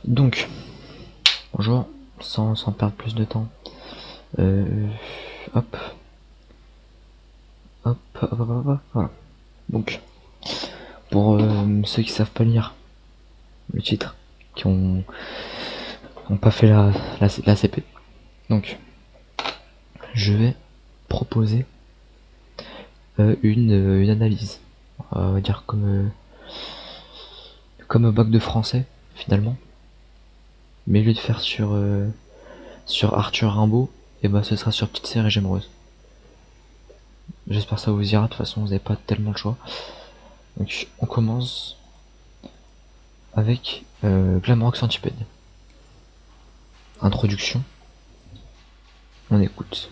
Donc, bonjour, sans perdre plus de temps. Hop. Hop, voilà. Donc, pour ceux qui savent pas lire le titre, qui ont pas fait la CP, donc, je vais proposer une analyse, on va dire comme un bac de français, finalement. Mais au lieu de faire sur Arthur Rimbaud, et bah ce sera sur Petite Sœur et J'aime Rose. J'espère que ça vous ira, de toute façon vous n'avez pas tellement le choix. Donc on commence avec Glamrock Centipede. Introduction. On écoute.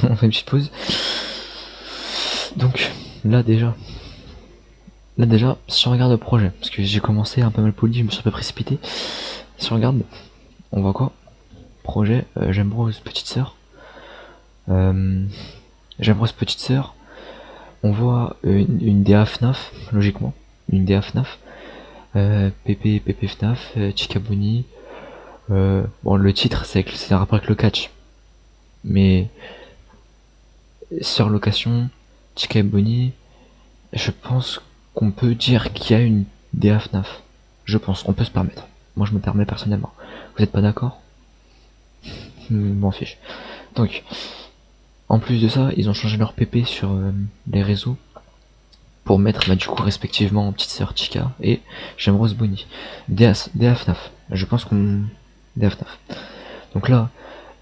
On fait une petite pause. Donc là déjà, si on regarde le projet, parce que j'ai commencé un peu mal poli, je me suis un peu précipité. Si on regarde, on voit quoi? Projet, J'aime Rose Petite Sœur. J'aime Rose Petite Sœur. On voit une DA FNAF, logiquement. Une DA FNAF. Pépé FNAF, Chikabuni. Bon, le titre, c'est un rapport avec le catch. Mais sur location, Chikabuni, je pense qu'on peut dire qu'il y a une DA FNAF. Je pense, on peut se permettre. Moi, je me permets personnellement. Vous êtes pas d'accord? M'en fiche. Donc, en plus de ça, ils ont changé leur PP sur les réseaux pour mettre du coup respectivement Petite Sœur Chica et J'aime Rose Bonnie. DA FNAF. Je pense qu'on... DA FNAF. Donc là,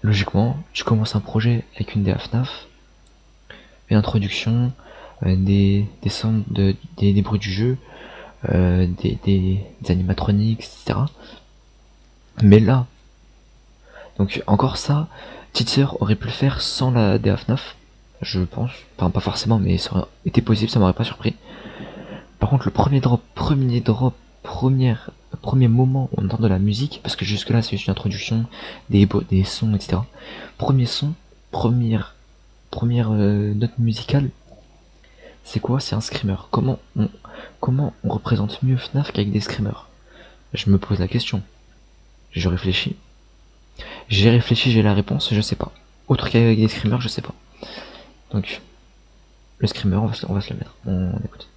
logiquement, tu commences un projet avec une DA FNAF, une introduction, des sons, des bruits du jeu, des animatroniques, etc. Mais là, donc encore ça, Petite Sœur aurait pu le faire sans la DA FNAF, je pense. Enfin, pas forcément, mais ça aurait été possible, ça m'aurait pas surpris. Par contre, le premier moment où on entend de la musique, parce que jusque là c'est juste une introduction, des sons, etc. Premier son, première note musicale, c'est quoi? C'est un screamer. Comment on représente mieux FNAF qu'avec des screamers? Je me pose la question. Je réfléchis. J'ai la réponse, je sais pas. Autre qu'avec des screamers, je sais pas. Donc, le screamer, on va se le mettre. On écoute.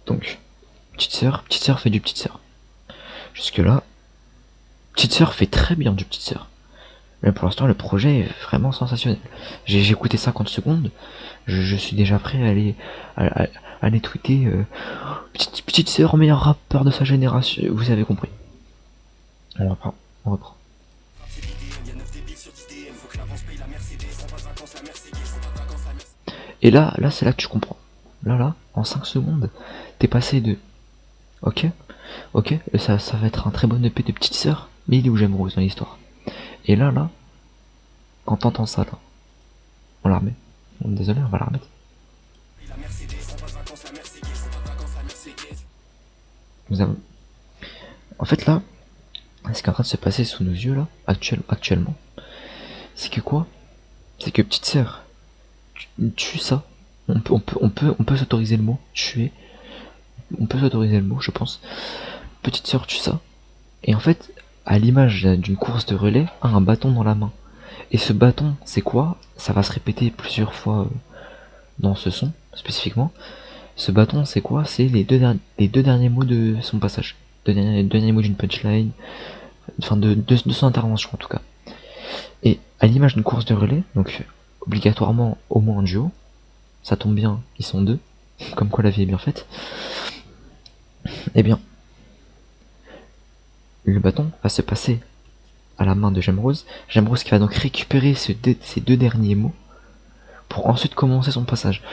Donc, Petite Sœur fait du Petite Sœur. Jusque là, Petite Sœur fait très bien du Petite Sœur. Mais pour l'instant, le projet est vraiment sensationnel. J'ai écouté 50 secondes, je suis déjà prêt à aller tweeter Petite Sœur, meilleur rappeur de sa génération. Vous avez compris. On reprend. Et là c'est là que tu comprends. Là, en 5 secondes, t'es passé de ok, ça va être un très bon EP de Petite Sœur, mais il est où J'aime Rose dans l'histoire. Et là, quand t'entends ça, là, on la remet. Désolé, on va la remettre. En fait là, ce qui est en train de se passer sous nos yeux là, actuellement, c'est que quoi? C'est que Petite Sœur tue ça. On peut s'autoriser le mot tuer. On peut s'autoriser le mot, je pense. Petite Sœur tue ça. Et en fait, à l'image d'une course de relais, a un bâton dans la main. Et ce bâton, c'est quoi? Ça va se répéter plusieurs fois dans ce son, spécifiquement. Ce bâton, c'est quoi? C'est les deux derniers mots de son passage. Les deux derniers mots d'une punchline. Enfin, de son intervention, en tout cas. Et à l'image d'une course de relais, donc obligatoirement au moins en duo, ça tombe bien, ils sont deux. Comme quoi la vie est bien faite. Eh bien, le bâton va se passer à la main de Gemrose. Gemrose qui va donc récupérer ces deux derniers mots pour ensuite commencer son passage.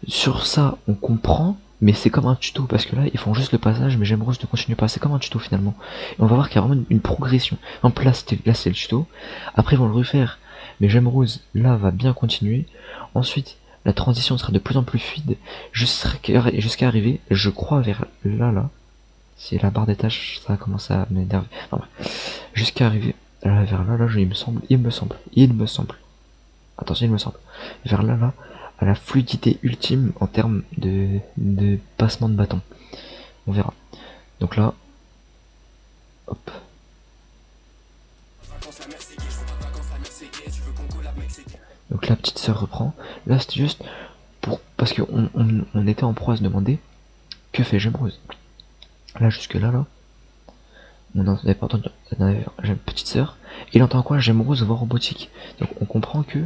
Sur ça, on comprend, mais c'est comme un tuto, parce que là, ils font juste le passage, mais Gemrose ne continue pas. C'est comme un tuto finalement. Et on va voir qu'il y a vraiment une progression. En là, c'est le tuto. Après, ils vont le refaire, mais Gemrose, là, va bien continuer. Ensuite, la transition sera de plus en plus fluide, jusqu'à arriver, je crois, vers là. C'est la barre des tâches, ça a commencé à m'énerver. Enfin, jusqu'à arriver vers là, il me semble. Attention, il me semble. Vers là, à la fluidité ultime en termes de passement de bâton. On verra. Donc là, hop. Donc la petite sœur reprend. Là, c'était juste parce que on était en proie à se demander que fait Gemrose. Là, jusque là, on n'entendait pas entendu la petite sœur. Et il entend quoi? Gemrose voix robotique. Donc on comprend que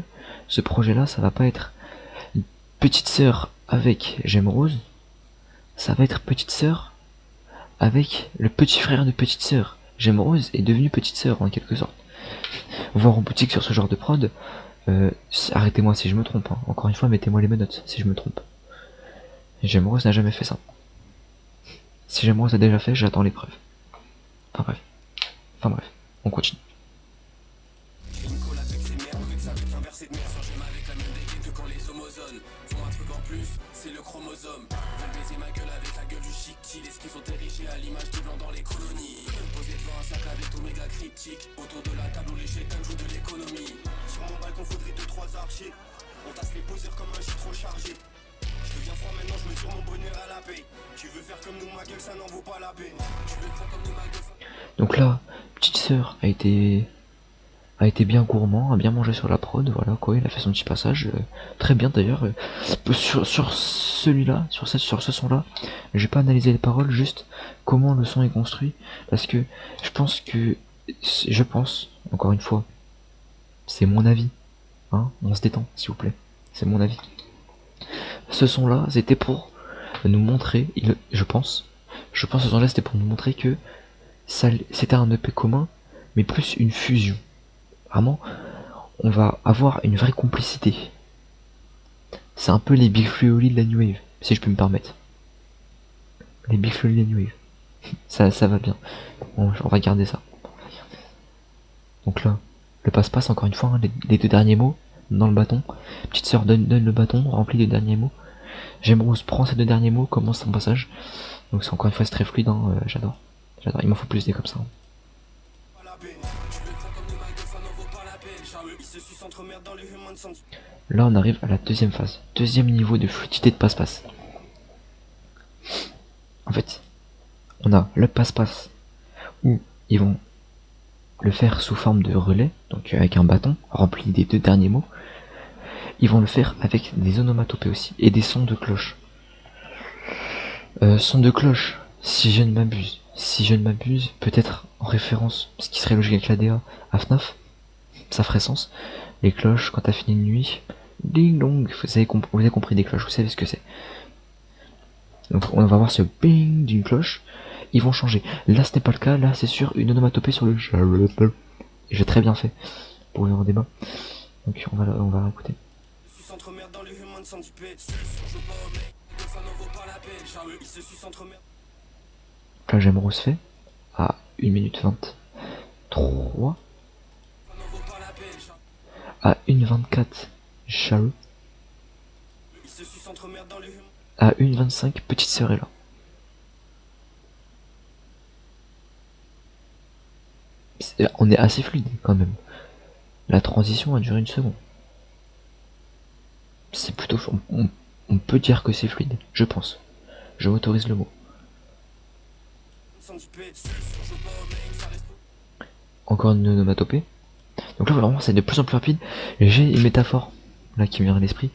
ce projet-là, ça va pas être petite sœur avec Gemrose, ça va être petite sœur avec le petit frère de petite sœur. Gemrose est devenue petite sœur en quelque sorte. Voix robotique sur ce genre de prod, arrêtez-moi si je me trompe. Hein. Encore une fois, mettez-moi les menottes si je me trompe. Gemrose n'a jamais fait ça. Si Gemrose a déjà fait, j'attends les preuves. Enfin bref, on continue. C'est le chromosome. Veulent baiser ma gueule avec la gueule du chic chill. Est-ce qu'ils sont érigés à l'image des blancs dans les colonies? Posé devant un sac avec tout méga cryptique. Autour de la table où les chétans jouent de l'économie. Sur mon balcon faudrait 2-3 archers. On tasse les poseurs comme un shit trop chargé. Je deviens froid maintenant, je mesure mon bonheur à la paix. Tu veux faire comme nous ma gueule, ça n'en vaut pas la peine. Tu veux faire comme nous ma gueule. Donc là, petite sœur a été bien gourmand, a bien mangé sur la prod, voilà quoi, il a fait son petit passage, très bien d'ailleurs. Sur celui-là, sur ce son-là, j'ai pas analysé les paroles, juste comment le son est construit, parce que je pense, encore une fois, c'est mon avis, hein, on se détend, s'il vous plaît, c'est mon avis. Ce son-là, c'était pour nous montrer, je pense que ce son-là c'était pour nous montrer que c'était un EP commun, mais plus une fusion. Vraiment, on va avoir une vraie complicité. C'est un peu les Big Flo de la New Wave, si je peux me permettre. Les Big Flo de la New Wave. ça va bien. On va garder ça. Donc là, le passe-passe, encore une fois, hein, les deux derniers mots dans le bâton. Petite sœur donne le bâton, remplit les derniers mots. Gemrose prend ces deux derniers mots, commence son passage. Donc c'est encore une fois c'est très fluide, hein, j'adore. Il m'en faut plus des comme ça. Hein. Là on arrive à la deuxième phase, deuxième niveau de fluidité de passe-passe. En fait, on a le passe-passe où ils vont le faire sous forme de relais, donc avec un bâton rempli des deux derniers mots. Ils vont le faire avec des onomatopées aussi et des sons de cloche. Sons de cloche, si je ne m'abuse, peut-être en référence, ce qui serait logique avec la DA, à FNAF, ça ferait sens. Les cloches, quand t'as fini une nuit, ding dong, vous avez compris des cloches, vous savez ce que c'est. Donc on va voir ce bing d'une cloche, ils vont changer. Là ce n'est pas le cas, là c'est sûr une onomatopée sur le j'ai très bien fait pour ouvrir un débat. Donc on va écouter. Là Gemrose fait à 1 minute 23 à 1:24 Charles à 1:25 petite sœur est là. On est assez fluide quand même. La transition a duré 1 seconde. C'est plutôt on peut dire que c'est fluide, je pense. Je m'autorise le mot. Encore une onomatopée. Donc là vraiment c'est de plus en plus rapide. J'ai une métaphore là qui me vient à l'esprit.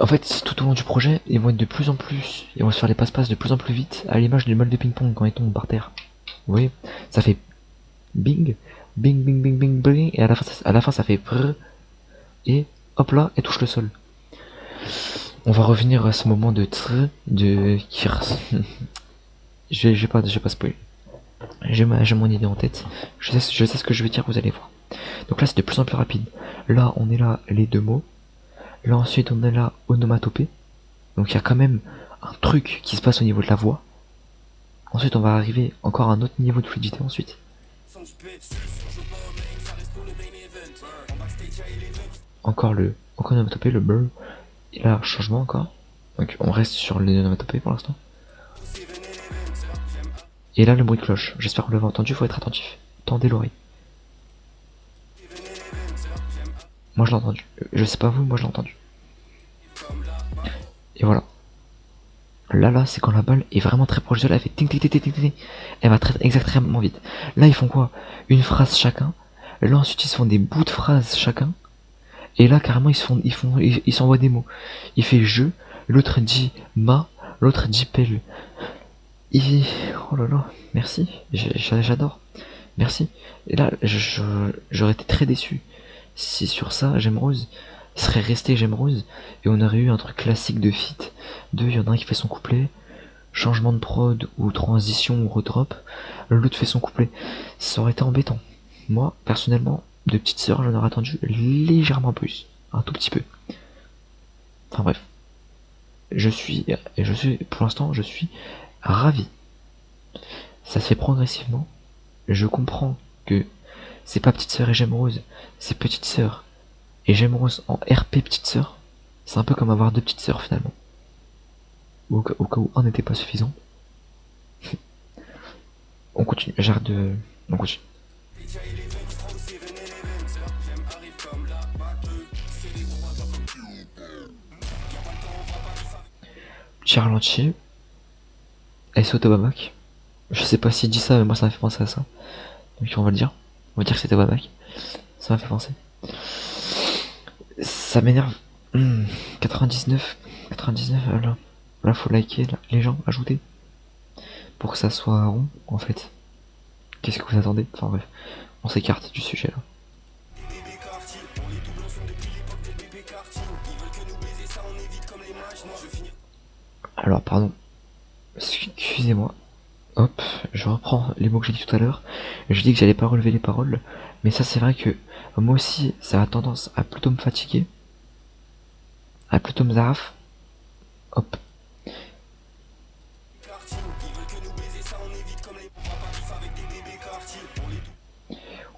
En fait tout au long du projet ils vont être de plus en plus, ils vont se faire les passe-passe de plus en plus vite, à l'image des balles de ping-pong quand ils tombent par terre. Vous voyez, ça fait bing, bing bing bing bing bing, et à la fin ça fait brrr, et hop là, elle touche le sol. On va revenir à ce moment de Kirs. Je vais pas spoiler. J'ai mon idée en tête. Je sais ce que je veux dire, vous allez voir. Donc là, c'est de plus en plus rapide. Là, on est là, les deux mots. Là, ensuite, on est là, onomatopée. Donc il y a quand même un truc qui se passe au niveau de la voix. Ensuite, on va arriver encore à un autre niveau de fluidité ensuite. Encore le onomatopée, le brr. Et là, changement encore. Donc on reste sur l'onomatopée pour l'instant. Et là, le bruit de cloche. J'espère que vous l'avez entendu, faut être attentif. Tendez l'oreille. Moi je l'ai entendu. Je sais pas vous, moi je l'ai entendu. Et voilà. Là, c'est quand la balle est vraiment très proche de là, elle fait ting ting ting ting ting. Elle va très extrêmement vite. Là, ils font quoi? Une phrase chacun. Là, ensuite, ils se font des bouts de phrases chacun. Et là, carrément, ils s'envoient des mots. Il fait je, l'autre dit ma, l'autre dit pelle. Oh là là, merci. J'adore. Merci. Et là, j'aurais été très déçu si sur ça, J'aime Rose serait resté J'aime Rose et on aurait eu un truc classique de feat. Il y en a un qui fait son couplet, changement de prod ou transition ou redrop, l'autre fait son couplet. Ça aurait été embêtant. Moi, personnellement, de petite sœur, j'en aurais attendu légèrement plus. Un tout petit peu. Enfin bref. Pour l'instant, je suis ravi. Ça se fait progressivement. Je comprends que c'est pas petite sœur et J'aime Rose, c'est petite sœur et J'aime Rose en RP petite sœur. C'est un peu comme avoir deux petites sœurs finalement. Au cas où un n'était pas suffisant. On continue, j'arrête de... On continue. Petit ralenti. SO Tobamak. Je sais pas s'il dit ça, mais moi ça m'a fait penser à ça. Donc on va le dire. On va dire que c'était Tobamak. Ça m'a fait penser. Ça m'énerve. 99, là faut liker, là. Les gens, ajouter. Pour que ça soit rond, en fait. Qu'est-ce que vous attendez? Enfin bref, on s'écarte du sujet là. Alors pardon, excusez-moi. Hop, je reprends les mots que j'ai dit tout à l'heure. Je dis que j'allais pas relever les paroles, mais ça c'est vrai que moi aussi ça a tendance à plutôt me fatiguer, à plutôt me zaraf. Hop.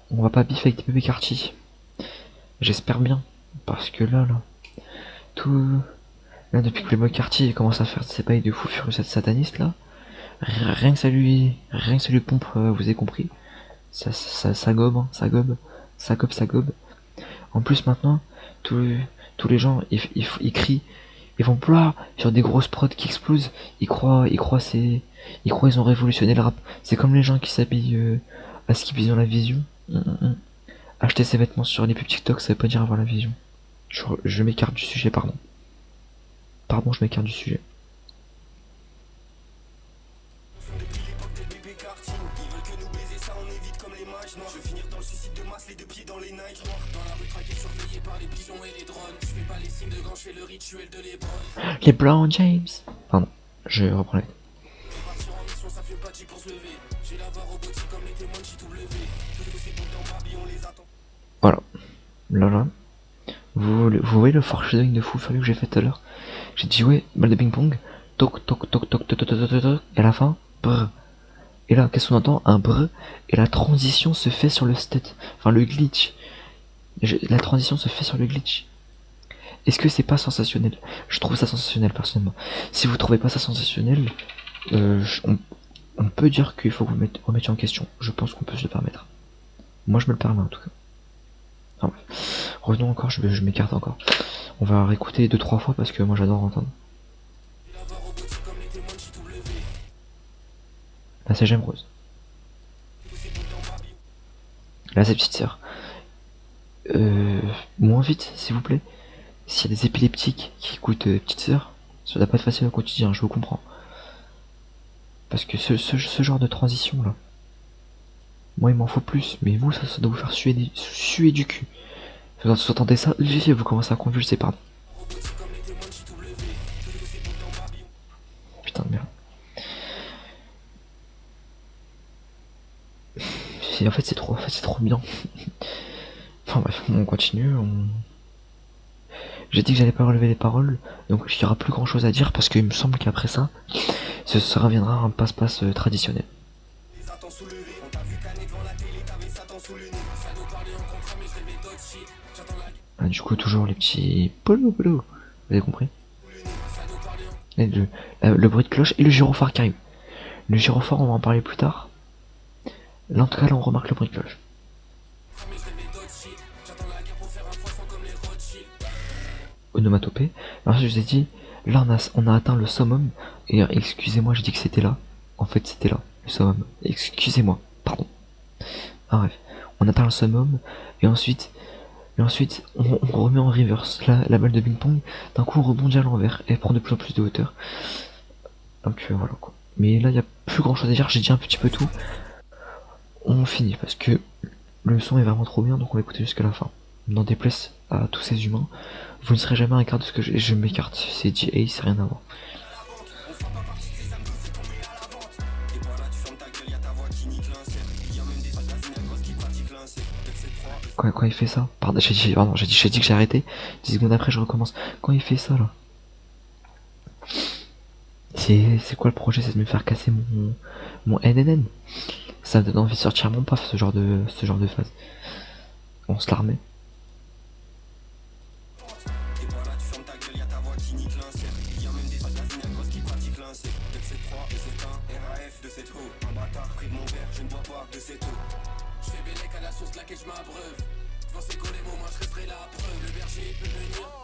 On va pas biffer avec des bébés quartiers. J'espère bien, parce que là, tout... Là, depuis que le mec quartier commence à faire ses bails de fou furieux sataniste là, rien que ça lui pompe, vous avez compris. Ça gobe, hein, ça gobe. En plus maintenant, tous les gens, ils crient, ils vont pleurer sur des grosses prods qui explosent. Ils croient ils ont révolutionné le rap. C'est comme les gens qui s'habillent à ce qu'ils ont la vision. Acheter ses vêtements sur les pubs TikTok, ça veut pas dire avoir la vision. Je m'écarte du sujet, pardon. Pardon, je m'écarte du sujet. Les Brown James. Pardon, je reprends la tête. Voilà. Là. Vous voyez le foreshadowing de fou furieux que j'ai fait tout à l'heure? J'ai dit ouais, balle de ping-pong, toc toc toc toc toc toc toc toc toc, et à la fin, brr. Et là, qu'est-ce qu'on entend? Un brr, et la transition se fait sur le stud, enfin le glitch. La transition se fait sur le glitch. Est-ce que c'est pas sensationnel? Je trouve ça sensationnel personnellement. Si vous trouvez pas ça sensationnel, on peut dire qu'il faut que vous remettiez en question. Je pense qu'on peut se le permettre. Moi je me le permets en tout cas. Enfin, bref. Revenons encore, je m'écarte encore. On va réécouter 2-3 fois parce que moi j'adore entendre. Là c'est J'aime Rose. Là c'est petite sœur. Moins vite s'il vous plaît. S'il y a des épileptiques qui écoutent petite sœur, ça doit pas être facile au quotidien, je vous comprends. Parce que ce genre de transition là, moi il m'en faut plus, mais vous ça doit vous faire suer du cul. Vous entendez ça, vous commencez à convulser, pardon. En fait, c'est trop bien. Enfin bref, on continue. J'ai dit que j'allais pas relever les paroles, donc il y aura plus grand chose à dire parce qu'il me semble qu'après ça, ça reviendra à un passe-passe traditionnel. Ah, du coup, toujours les petits polo polo. Vous avez compris? Et le bruit de cloche et le gyrophare qui arrive. Le gyrophare, on va en parler plus tard. Là, en tout cas, là, on remarque le bruit de cloche. Onomatopée. Alors, je vous ai dit, là, on a atteint le summum. Et excusez-moi, j'ai dit que c'était là. En fait, c'était là, le summum. Excusez-moi, pardon. Ah, bref. On atteint le summum. Et ensuite, on remet en reverse la balle de ping-pong. D'un coup, on rebondit à l'envers. Et elle prend de plus en plus de hauteur. Donc, voilà, quoi. Mais là, il n'y a plus grand chose à dire. J'ai dit un petit peu tout. On finit parce que le son est vraiment trop bien, donc on va écouter jusqu'à la fin. N'en déplaise à tous ces humains, vous ne serez jamais un quart de ce que je m'écarte. C'est GA, c'est rien à voir. Quand il fait ça, pardon, j'ai dit que j'ai arrêté. 10 secondes après, je recommence. Quand il fait ça là, c'est quoi le projet? C'est de me faire casser mon NNN. Ça me donne envie de sortir mon paf, ce genre de phase. On se la remet.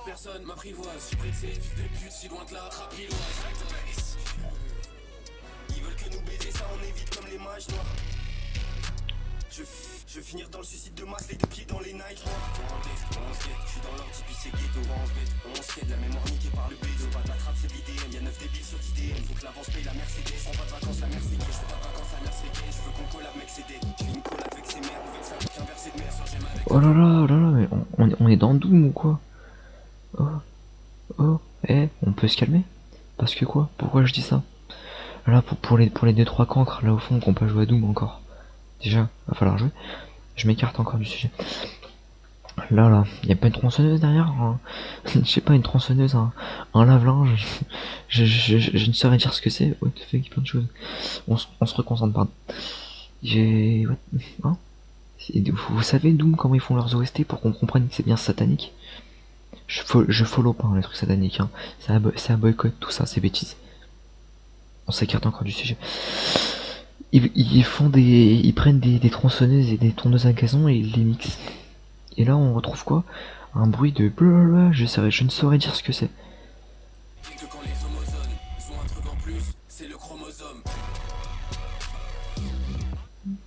Personne m'apprivoise, j'ai pris de ces fils de pute si loin de la trapiloise. Ils veulent que nous baiser, ça on évite comme les mages noirs. Je vais finir dans le suicide de masse, les deux pieds dans les nights. Je suis dans l'ordi, puis c'est ghetto, on skate, la mémoire niquée par le bédo. Pas de la trappe, c'est de l'IDM, y'a 9 débiles sur IDM. Faut que l'avance paye la Mercedes, je prends pas de vacances la Mercedes. Je fais pas de vacances la Mercedes, je veux qu'on collab mec c'est dead. J'ai une collab avec ses mères, avec ça, avec un verset de mer, sur j'aime avec. Oh là là, mais on est dans Doom ou quoi? Oh, on peut se calmer? Parce que quoi? Pourquoi je dis ça? Là, pour les 2-3 cancres, là au fond, qu'on peut jouer à Doom encore. Déjà, va falloir jouer. Je m'écarte encore du sujet. Là, y a pas une tronçonneuse derrière hein. Je sais pas, une tronçonneuse, un lave-linge. Je ne saurais dire ce que c'est. What the fuck, plein de choses. On se reconcentre, pardon. Hein? Vous savez, Doom, comment ils font leurs OST pour qu'on comprenne que c'est bien satanique? Je follow pas les trucs sataniques, hein. C'est un boycott, tout ça, c'est bêtises. On s'écarte encore du sujet. Ils prennent des tronçonneuses et des tourneuses à gazon et ils les mixent. Et là, on retrouve quoi? Un bruit de blablabla, je ne saurais dire ce que c'est.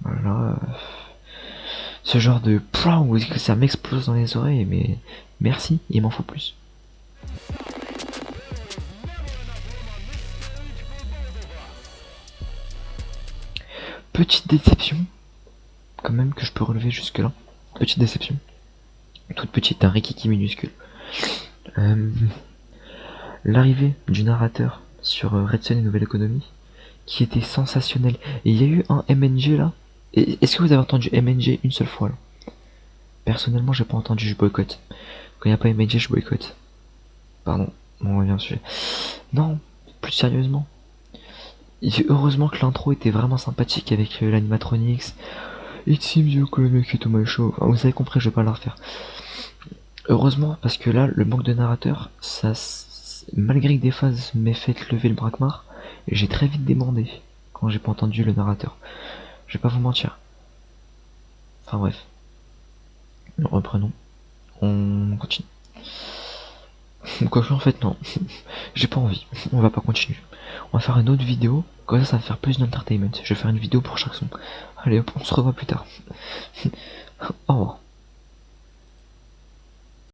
Voilà. Ce genre de où ça m'explose dans les oreilles, mais merci, il m'en faut plus. Petite déception, quand même, que je peux relever jusque là. Petite déception. Toute petite, un rikiki minuscule. L'arrivée du narrateur sur Redstone et Nouvelle Économie, qui était sensationnel. Et il y a eu un MNG là. Est-ce que vous avez entendu MNG une seule fois là? Personnellement, j'ai pas entendu, je boycotte. Quand il n'y a pas MNG, je boycotte. Pardon, on revient au sujet. Non, plus sérieusement. Heureusement que l'intro était vraiment sympathique avec l'animatronics. It seems you could make it to my show. Enfin, vous avez compris, je vais pas la refaire. Heureusement, parce que là, le manque de narrateur, ça, malgré que des phases m'aient fait lever le braquemar, j'ai très vite demandé quand j'ai pas entendu le narrateur. Je vais pas vous mentir. Enfin bref. Reprenons. On continue. Quoique en fait non. J'ai pas envie. On va pas continuer. On va faire une autre vidéo. Comme ça va faire plus d'entertainment. Je vais faire une vidéo pour chaque son. Allez hop, on se revoit plus tard. Au revoir.